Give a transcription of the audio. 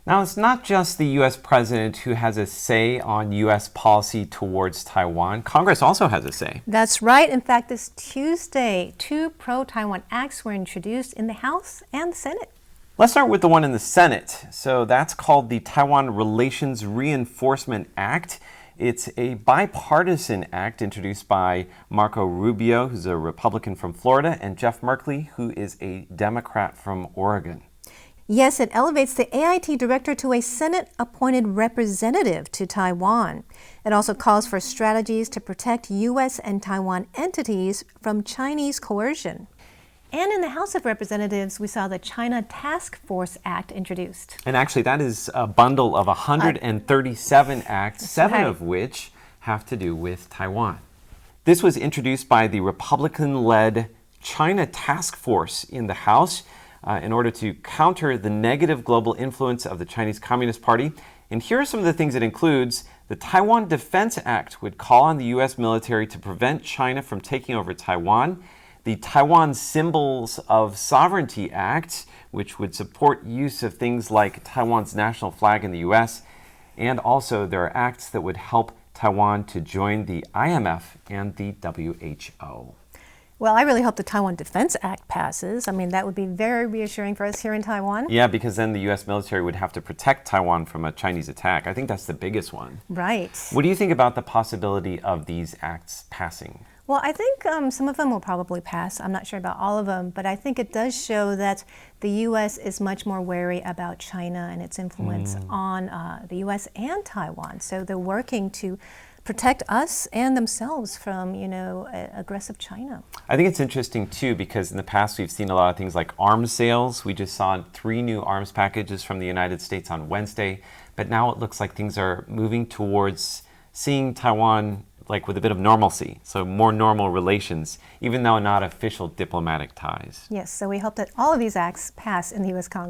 Now, it's not just the U.S. president who has a say on U.S. policy towards Taiwan. Congress also has a say. That's right. In fact, this Tuesday, 2 pro-Taiwan acts were introduced in the House and the Senate. Let's start with the one in the Senate. So that's called the Taiwan Relations Reinforcement Act. It's a bipartisan act introduced by Marco Rubio, who's a Republican from Florida, and Jeff Merkley, who is a Democrat from Oregon. Yes, it elevates the AIT director to a Senate-appointed representative to Taiwan. It also calls for strategies to protect U.S. and Taiwan entities from Chinese coercion. And in the House of Representatives, we saw the China Task Force Act introduced. And actually, that is a bundle of 137 acts, 7 of which have to do with Taiwan. This was introduced by the Republican-led China Task Force in the House in order to counter the negative global influence of the Chinese Communist Party. And here are some of the things it includes. The Taiwan Defense Act would call on the U.S. military to prevent China from taking over Taiwan. The Taiwan Symbols of Sovereignty Act, which would support use of things like Taiwan's national flag in the U.S. And also there are acts that would help Taiwan to join the IMF and the WHO. Well, I really hope the Taiwan Defense Act passes. I mean, that would be very reassuring for us here in Taiwan. Yeah, because then the U.S. military would have to protect Taiwan from a Chinese attack. I think that's the biggest one. Right. What do you think about the possibility of these acts passing? Well, I think some of them will probably pass. I'm not sure about all of them, but I think it does show that the U.S. is much more wary about China and its influence on the U.S. and Taiwan. So they're working to protect us and themselves from, aggressive China. I think it's interesting, too, because in the past we've seen a lot of things like arms sales. We just saw 3 new arms packages from the United States on Wednesday, but now it looks like things are moving towards seeing Taiwan with a bit of normalcy, so more normal relations, even though not official diplomatic ties. Yes, so we hope that all of these acts pass in the U.S. Congress.